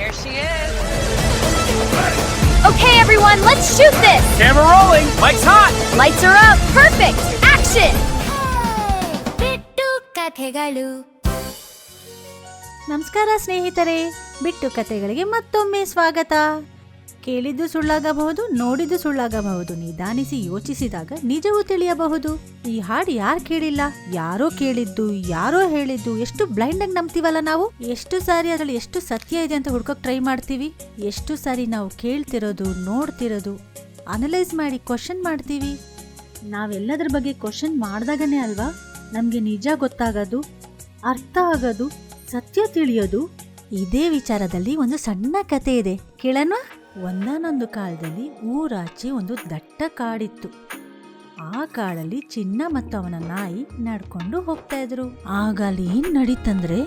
Here she is. Okay, everyone, let's shoot this! Camera rolling. Mike's hot. Lights are up. Perfect. Action! ಬಿಟ್ಟು ಕಥೆಗಳು. ನಮಸ್ಕಾರ ಸ್ನೇಹಿತರೆ, ಬಿಟ್ಟು ಕತೆಗಳಿಗೆ ಮತ್ತೊಮ್ಮೆ ಸ್ವಾಗತ. ಕೇಳಿದ್ದು ಸುಳ್ಳಾಗಬಹುದು, ನೋಡಿದ್ದು ಸುಳ್ಳಾಗಬಹುದು, ನಿಧಾನಿಸಿ ಯೋಚಿಸಿದಾಗ ನಿಜವೂ ತಿಳಿಯಬಹುದು. ಈ ಹಾಡು ಯಾರು ಕೇಳಿಲ್ಲ, ಯಾರೋ ಕೇಳಿದ್ದು, ಯಾರೋ ಹೇಳಿದ್ದು, ಎಷ್ಟು ಬ್ಲೈಂಡ್ ಆಗಿ ನಂಬ್ತೀವಲ್ಲ ನಾವು. ಎಷ್ಟು ಸಾರಿ ಅದರಲ್ಲಿ ಎಷ್ಟು ಸತ್ಯ ಇದೆ ಅಂತ ಹುಡ್ಕೋಕ್ ಟ್ರೈ ಮಾಡ್ತೀವಿ. ಎಷ್ಟು ಸಾರಿ ನಾವು ಕೇಳ್ತಿರೋದು, ನೋಡ್ತಿರೋದು, ಅನಲೈಸ್ ಮಾಡಿ ಕ್ವಶನ್ ಮಾಡ್ತೀವಿ. ನಾವೆಲ್ಲದ್ರ ಬಗ್ಗೆ ಕ್ವಶನ್ ಮಾಡ್ದಾಗನೇ ಅಲ್ವಾ ನಮ್ಗೆ ನಿಜ ಗೊತ್ತಾಗೋದು, ಅರ್ಥ ಆಗೋದು, ಸತ್ಯ ತಿಳಿಯೋದು. ಇದೇ ವಿಚಾರದಲ್ಲಿ ಒಂದು ಸಣ್ಣ ಕತೆ ಇದೆ, ಕೇಳೋಣ. ಒಂದಾನೊಂದು ಕಾಲದಲ್ಲಿ ಊರಾಚೆ ಒಂದು ದಟ್ಟ ಕಾಡಿತ್ತು. ಆ ಕಾಡಲ್ಲಿ ಚಿನ್ನ ಮತ್ತು ಅವನ ನಾಯಿ ನಡ್ಕೊಂಡು ಹೋಗ್ತಾ ಇದ್ರು. ಆಗ ಅಲ್ಲಿ ಏನ್ ನಡೀತಂದ್ರೆ,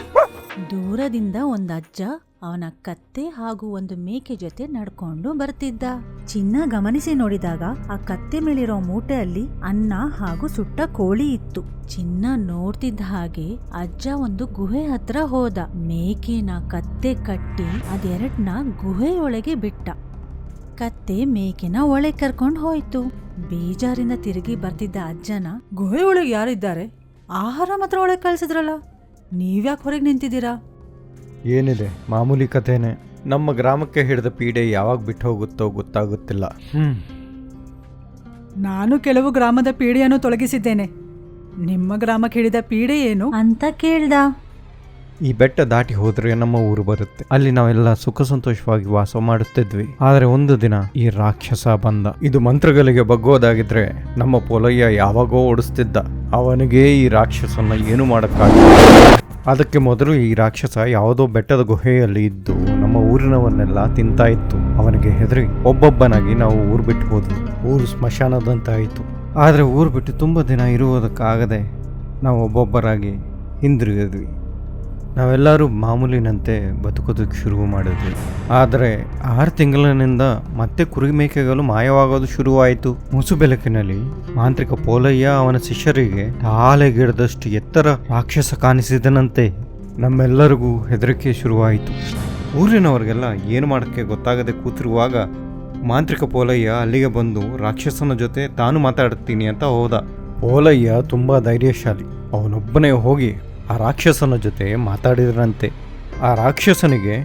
ದೂರದಿಂದ ಒಂದ್ ಅಜ್ಜ ಅವನ ಕತ್ತೆ ಹಾಗೂ ಒಂದು ಮೇಕೆ ಜೊತೆ ನಡ್ಕೊಂಡು ಬರ್ತಿದ್ದ. ಚಿನ್ನ ಗಮನಿಸಿ ನೋಡಿದಾಗ ಆ ಕತ್ತೆ ಮೇಲಿರೋ ಮೂಟೆಯಲ್ಲಿ ಅನ್ನ ಹಾಗೂ ಸುಟ್ಟ ಕೋಳಿ ಇತ್ತು. ಚಿನ್ನ ನೋಡ್ತಿದ್ದ ಹಾಗೆ ಅಜ್ಜ ಒಂದು ಗುಹೆ ಹತ್ರ ಹೋದ. ಮೇಕೆನ ಕತ್ತೆ ಕಟ್ಟಿ ಅದೆರಡನ್ನ ಗುಹೆಯೊಳಗೆ ಬಿಟ್ಟ. ಕತ್ತೆ ಮೇಕೆನ ಒಳಗೆ ಕರ್ಕೊಂಡು ಹೋಯ್ತು. ಬೇಜಾರಿಂದ ತಿರುಗಿ ಬರ್ತಿದ್ದ ಅಜ್ಜನ, ಗುಹೆ ಒಳಗೆ ಯಾರಿದ್ದಾರೆ, ಆಹಾರ ಮಾತ್ರ ಒಳಗೆ ಕಳ್ಸಿದ್ರಲ್ಲ, ನೀವ್ಯಾಕೆ ಹೊರಗೆ ನಿಂತಿದ್ದೀರಾ? ಏನಿದೆ, ಮಾಮೂಲಿ ಕಥೆನೆ. ನಮ್ಮ ಗ್ರಾಮಕ್ಕೆ ಹಿಡಿದ ಪೀಡೆ ಯಾವಾಗ ಬಿಟ್ಟು ಹೋಗುತ್ತೋ ಗೊತ್ತಾಗುತ್ತಿಲ್ಲ. ನಾನು ಕೆಲವು ಗ್ರಾಮದ ಪೀಡೆಯನ್ನು ತೊಲಗಿಸಿದ್ದೇನೆ, ನಿಮ್ಮ ಗ್ರಾಮಕ್ಕೆ ಹಿಡಿದ ಪೀಡೆ ಏನು ಅಂತ ಕೇಳ್ದ. ಈ ಬೆಟ್ಟ ದಾಟಿ ಹೋದ್ರೆ ನಮ್ಮ ಊರು ಬರುತ್ತೆ. ಅಲ್ಲಿ ನಾವೆಲ್ಲ ಸುಖ ಸಂತೋಷವಾಗಿ ವಾಸ ಮಾಡುತ್ತಿದ್ವಿ. ಆದ್ರೆ ಒಂದು ದಿನ ಈ ರಾಕ್ಷಸ ಬಂದ. ಇದು ಮಂತ್ರಗಳಿಗೆ ಬಗ್ಗೋದಾಗಿದ್ರೆ ನಮ್ಮ ಪೊಲಯ್ಯ ಯಾವಾಗೋ ಓಡಿಸ್ತಿದ್ದ. ಅವನಿಗೆ ಈ ರಾಕ್ಷಸನ್ನ ಏನು ಮಾಡಕ್ಕಾಗಿಲ್ಲ. ಅದಕ್ಕೆ ಮೊದಲು ಈ ರಾಕ್ಷಸ ಯಾವುದೋ ಬೆಟ್ಟದ ಗುಹೆಯಲ್ಲಿ ಇದ್ದು ನಮ್ಮ ಊರಿನವನ್ನೆಲ್ಲ ತಿಂತಾ ಇತ್ತು. ಅವನಿಗೆ ಹೆದರಿ ಒಬ್ಬೊಬ್ಬನಾಗಿ ನಾವು ಊರು ಬಿಟ್ಟು ಹೋದ್ವಿ. ಊರು ಸ್ಮಶಾನದಂತಾಯಿತು. ಆದ್ರೆ ಊರು ಬಿಟ್ಟು ತುಂಬಾ ದಿನ ಇರುವುದಕ್ಕಾಗದೆ ನಾವು ಒಬ್ಬೊಬ್ಬರಾಗಿ ಹಿಂದಿರುಗಿದ್ವಿ. ನಾವೆಲ್ಲರೂ ಮಾಮೂಲಿನಂತೆ ಬದುಕೋದಕ್ಕೆ ಶುರು ಮಾಡಿದ್ವಿ. ಆದರೆ 6 ತಿಂಗಳಿನಿಂದ ಮತ್ತೆ ಕುರಿ ಮೇಕೆಗಳು ಮಾಯವಾಗೋದು ಶುರುವಾಯಿತು. ಮುಸುಬೆಳಕಿನಲ್ಲಿ ಮಾಂತ್ರಿಕ ಪೋಲಯ್ಯ ಅವನ ಶಿಷ್ಯರಿಗೆ ತಾಲೆಗಿಡದಷ್ಟು ಎತ್ತರ ರಾಕ್ಷಸ ಕಾಣಿಸಿದನಂತೆ. ನಮ್ಮೆಲ್ಲರಿಗೂ ಹೆದರಿಕೆ ಶುರುವಾಯಿತು. ಊರಿನವರಿಗೆಲ್ಲ ಏನು ಮಾಡೋಕ್ಕೆ ಗೊತ್ತಾಗದೆ ಕೂತಿರುವಾಗ ಮಾಂತ್ರಿಕ ಪೋಲಯ್ಯ ಅಲ್ಲಿಗೆ ಬಂದು ರಾಕ್ಷಸನ ಜೊತೆ ತಾನು ಮಾತಾಡ್ತೀನಿ ಅಂತ ಹೋದ. ಪೋಲಯ್ಯ ತುಂಬ ಧೈರ್ಯಶಾಲಿ. ಅವನೊಬ್ಬನೇ ಹೋಗಿ ಆ ರಾಕ್ಷಸನ ಜೊತೆ ಮಾತಾಡಿದ್ರಂತೆ. ಆ ರಾಕ್ಷಸನಿಗೆ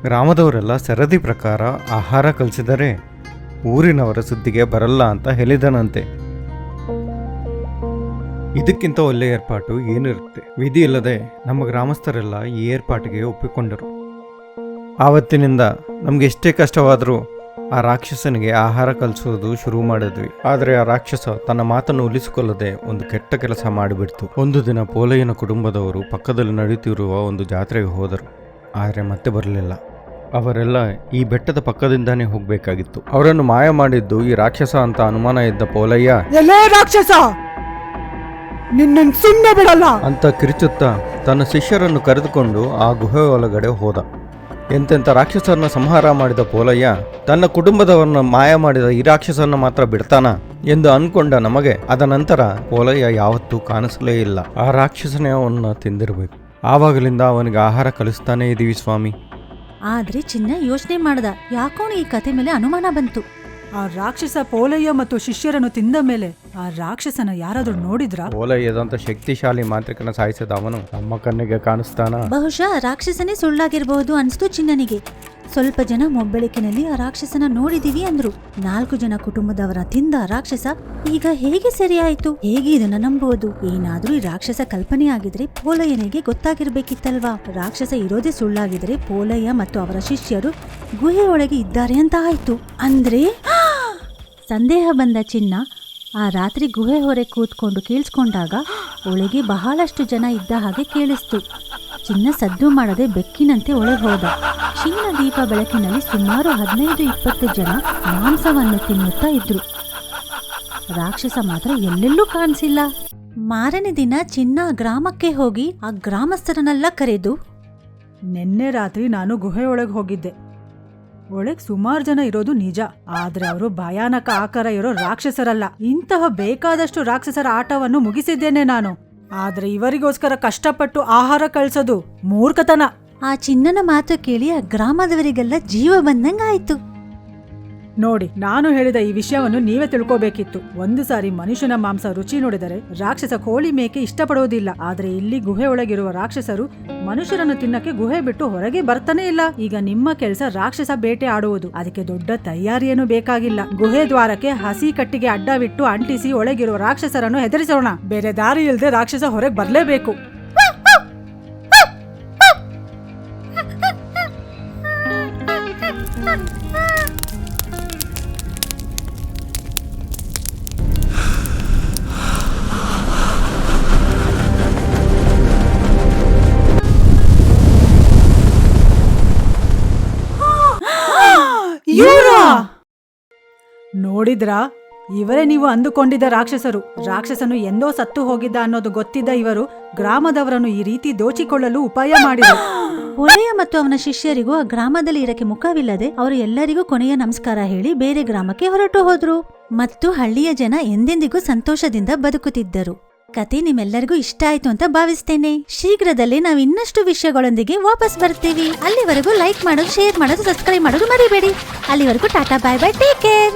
ಗ್ರಾಮದವರೆಲ್ಲ ಸರದಿ ಪ್ರಕಾರ ಆಹಾರ ಕಲಿಸಿದರೆ ಊರಿನವರ ಸುದ್ದಿಗೆ ಬರಲ್ಲ ಅಂತ ಹೇಳಿದನಂತೆ. ಇದಕ್ಕಿಂತ ಒಳ್ಳೆ ಏರ್ಪಾಟು ಏನಿರುತ್ತೆ? ವಿಧಿ ಇಲ್ಲದೆ ನಮ್ಮ ಗ್ರಾಮಸ್ಥರೆಲ್ಲ ಈ ಏರ್ಪಾಟಿಗೆ ಒಪ್ಪಿಕೊಂಡರು. ಆವತ್ತಿನಿಂದ ನಮ್ಗೆ ಎಷ್ಟೇ ಕಷ್ಟವಾದರೂ ಆ ರಾಕ್ಷಸನಿಗೆ ಆಹಾರ ಕಲಿಸೋದು ಶುರು ಮಾಡಿದ್ವಿ. ಆದರೆ ಆ ರಾಕ್ಷಸ ತನ್ನ ಮಾತನ್ನು ಉಳಿಸಿಕೊಳ್ಳದೆ ಒಂದು ಕೆಟ್ಟ ಕೆಲಸ ಮಾಡಿಬಿಡ್ತು. ಒಂದು ದಿನ ಪೋಲಯ್ಯನ ಕುಟುಂಬದವರು ಪಕ್ಕದಲ್ಲಿ ನಡೆಯುತ್ತಿರುವ ಒಂದು ಜಾತ್ರೆಗೆ ಹೋದರು. ಆದರೆ ಮತ್ತೆ ಬರಲಿಲ್ಲ. ಅವರೆಲ್ಲ ಈ ಬೆಟ್ಟದ ಪಕ್ಕದಿಂದಾನೇ ಹೋಗಬೇಕಾಗಿತ್ತು. ಅವರನ್ನು ಮಾಯ ಮಾಡಿದ್ದು ಈ ರಾಕ್ಷಸ ಅಂತ ಅನುಮಾನ ಇದ್ದ ಪೋಲಯ್ಯ, ಎಲ್ಲೇ ರಾಕ್ಷಸ, ನಿನ್ನ ಸುಮ್ಮನೆ ಬಿಡಲ್ಲ ಅಂತ ಕಿರಿಚುತ್ತಾ ತನ್ನ ಶಿಷ್ಯರನ್ನು ಕರೆದುಕೊಂಡು ಆ ಗುಹೆ ಒಳಗಡೆ ಹೋದ. ಎಂತೆಂಥ ರಾಕ್ಷಸರನ್ನ ಸಂಹಾರ ಮಾಡಿದ ಪೋಲಯ್ಯ ತನ್ನ ಕುಟುಂಬದವರನ್ನ ಮಾಯ ಮಾಡಿದ ಈ ರಾಕ್ಷಸರನ್ನ ಮಾತ್ರ ಬಿಡ್ತಾನ ಎಂದು ಅನ್ಕೊಂಡ ನಮಗೆ. ಅದ ನಂತರ ಪೋಲಯ್ಯ ಯಾವತ್ತೂ ಕಾಣಿಸಲೇ ಇಲ್ಲ. ಆ ರಾಕ್ಷಸನೇ ಅವನ್ನ ತಿಂದಿರಬೇಕು. ಆವಾಗಲಿಂದ ಅವನಿಗೆ ಆಹಾರ ಕಲಿಸ್ತಾನೇ ಇದೀವಿ ಸ್ವಾಮಿ. ಆದ್ರೆ ಚಿನ್ನ ಯೋಚನೆ ಮಾಡ್ದ, ಯಾಕೋ ಈ ಕತೆ ಮೇಲೆ ಅನುಮಾನ ಬಂತು. ಆ ರಾಕ್ಷಸ ಪೋಲಯ್ಯ ಮತ್ತು ಶಿಷ್ಯರನ್ನು ತಿಂದ ಮೇಲೆ ಆ ರಾಕ್ಷಸನ ಯಾರಾದ್ರೂ ನೋಡಿದ್ರ? ಪೋಲಯ್ಯದಂತ ಶಕ್ತಿಶಾಲಿ ಮಾಂತ್ರಿಕನ ಸಾಯಿಸಿದ ಅವನು ನಮ್ಮ ಕಣ್ಣಿಗೆ ಕಾಣಿಸ್ತಾನ? ಬಹುಶಃ ರಾಕ್ಷಸನೇ ಸುಳ್ಳಾಗಿರಬಹುದು ಅನ್ಸ್ತು ಚಿನ್ನನಿಗೆ. ಸ್ವಲ್ಪ ಜನ ಮೊಬ್ಬೆಳಿಕೆನಲ್ಲಿ ಆ ರಾಕ್ಷಸನ ನೋಡಿದೀವಿ ಅಂದ್ರು. 4 ಜನ ಕುಟುಂಬದವರ ತಿಂದ ರಾಕ್ಷಸ ಈಗ ಹೇಗೆ ಸರಿಯಾಯಿತು? ಹೇಗೆ ಇದನ್ನ ನಂಬುವುದು? ಏನಾದ್ರೂ ಈ ರಾಕ್ಷಸ ಕಲ್ಪನೆ ಆಗಿದ್ರೆ ಪೋಲಯ್ಯನಿಗೆ ಗೊತ್ತಾಗಿರ್ಬೇಕಿತ್ತಲ್ವಾ? ರಾಕ್ಷಸ ಇರೋದೇ ಸುಳ್ಳಾಗಿದ್ರೆ ಪೋಲಯ್ಯ ಮತ್ತು ಅವರ ಶಿಷ್ಯರು ಗುಹೆಯೊಳಗೆ ಇದ್ದಾರೆ ಅಂತ ಆಯ್ತು. ಅಂದ್ರೆ ಸಂದೇಹ ಬಂದ ಚಿನ್ನ ಆ ರಾತ್ರಿ ಗುಹೆ ಹೊರೆ ಕೂತ್ಕೊಂಡು ಕೇಳಿಸ್ಕೊಂಡಾಗ ಒಳಗೆ ಬಹಳಷ್ಟು ಜನ ಇದ್ದ ಹಾಗೆ ಕೇಳಿಸ್ತು. ಚಿನ್ನ ಸದ್ದು ಮಾಡದೆ ಬೆಕ್ಕಿನಂತೆ ಒಳಗೆ ಹೋದ. ಚಿನ್ನ ದೀಪ ಬೆಳಕಿನಲ್ಲಿ ಸುಮಾರು 15-20 ಜನ ಮಾಂಸವನ್ನು ತಿನ್ನುತ್ತಾ ಇದ್ರು. ರಾಕ್ಷಸ ಮಾತ್ರ ಎಲ್ಲೆಲ್ಲೂ ಕಾಣಿಸಿಲ್ಲ. ಮಾರನೇ ದಿನ ಚಿನ್ನ ಗ್ರಾಮಕ್ಕೆ ಹೋಗಿ ಆ ಗ್ರಾಮಸ್ಥರನ್ನೆಲ್ಲ ಕರೆದು, ನಿನ್ನೆ ರಾತ್ರಿ ನಾನು ಗುಹೆಯೊಳಗೆ ಹೋಗಿದ್ದೆ. ಒಳಗ್ ಸುಮಾರು ಜನ ಇರೋದು ನಿಜ, ಆದ್ರೆ ಅವರು ಭಯಾನಕ ಆಕಾರ ಇರೋ ರಾಕ್ಷಸರಲ್ಲ. ಇಂತಹ ಬೇಕಾದಷ್ಟು ರಾಕ್ಷಸರ ಆಟವನ್ನು ಮುಗಿಸಿದ್ದೇನೆ ನಾನು. ಆದ್ರೆ ಇವರಿಗೋಸ್ಕರ ಕಷ್ಟಪಟ್ಟು ಆಹಾರ ಕಳ್ಸೋದು ಮೂರ್ಖತನ. ಆ ಚಿನ್ನನ ಮಾತು ಕೇಳಿ ಆ ಗ್ರಾಮದವರಿಗೆಲ್ಲ ಜೀವ ಬಂದಂಗಾಯ್ತು. ನೋಡಿ, ನಾನು ಹೇಳಿದ ಈ ವಿಷಯವನ್ನು ನೀವೇ ತಿಳ್ಕೋಬೇಕಿತ್ತು. ಒಂದು ಸಾರಿ ಮನುಷ್ಯನ ಮಾಂಸ ರುಚಿ ನೋಡಿದರೆ ರಾಕ್ಷಸ ಕೋಳಿ ಮೇಕೆ ಇಷ್ಟಪಡೋದಿಲ್ಲ. ಆದ್ರೆ ಇಲ್ಲಿ ಗುಹೆ ಒಳಗಿರುವ ರಾಕ್ಷಸರು ಮನುಷ್ಯರನ್ನು ತಿನ್ನಕ್ಕೆ ಗುಹೆ ಬಿಟ್ಟು ಹೊರಗೆ ಬರ್ತಾನೆ ಇಲ್ಲ. ಈಗ ನಿಮ್ಮ ಕೆಲಸ ರಾಕ್ಷಸ ಬೇಟೆ ಆಡುವುದು. ಅದಕ್ಕೆ ದೊಡ್ಡ ತಯಾರಿಯೇನು ಬೇಕಾಗಿಲ್ಲ. ಗುಹೆ ದ್ವಾರಕ್ಕೆ ಹಸಿ ಕಟ್ಟಿಗೆ ಅಡ್ಡವಿಟ್ಟು ಅಂಟಿಸಿ ಒಳಗಿರುವ ರಾಕ್ಷಸರನ್ನು ಹೆದರಿಸೋಣ. ಬೇರೆ ದಾರಿ ಇಲ್ಲದೆ ರಾಕ್ಷಸ ಹೊರಗೆ ಬರ್ಲೇಬೇಕು. ನೋಡಿದ್ರಾ, ಇವರೇ ನೀವು ಅಂದುಕೊಂಡಿದ್ದ ರಾಕ್ಷಸರು. ರಾಕ್ಷಸನು ಎಂದೋ ಸತ್ತು ಹೋಗಿದ್ದ ಅನ್ನೋದು ಗೊತ್ತಿದ್ದ ಇವರು ಗ್ರಾಮದವರನ್ನು ಈ ರೀತಿ ದೋಚಿಕೊಳ್ಳಲು ಉಪಾಯ ಮಾಡಿದರು. ಪೊಲೆಯ ಮತ್ತು ಅವನ ಶಿಷ್ಯರಿಗೂ ಆ ಗ್ರಾಮದಲ್ಲಿ ಇರಕ್ಕೆ ಮುಖವಿಲ್ಲದೆ ಅವರು ಎಲ್ಲರಿಗೂ ಕೊನೆಯ ನಮಸ್ಕಾರ ಹೇಳಿ ಬೇರೆ ಗ್ರಾಮಕ್ಕೆ ಹೊರಟು ಹೋದ್ರು. ಮತ್ತು ಹಳ್ಳಿಯ ಜನ ಎಂದೆಂದಿಗೂ ಸಂತೋಷದಿಂದ ಬದುಕುತ್ತಿದ್ದರು. ಕತೆ ನಿಮ್ಮೆಲ್ಲರಿಗೂ ಇಷ್ಟ ಆಯ್ತು ಅಂತ ಭಾವಿಸ್ತೇನೆ. ಶೀಘ್ರದಲ್ಲೇ ನಾವು ಇನ್ನಷ್ಟು ವಿಷಯಗಳೊಂದಿಗೆ ವಾಪಸ್ ಬರ್ತೀವಿ. ಅಲ್ಲಿವರೆಗೂ ಲೈಕ್ ಮಾಡೋದು, ಶೇರ್ ಮಾಡೋದು, ಸಬ್ಸ್ಕ್ರೈಬ್ ಮಾಡೋದು ಮರಿಬೇಡಿ. ಅಲ್ಲಿವರೆಗೂ ಟಾಟಾ, ಬಾಯ್ ಬಾಯ್, ಟೇಕ್ ಕೇರ್.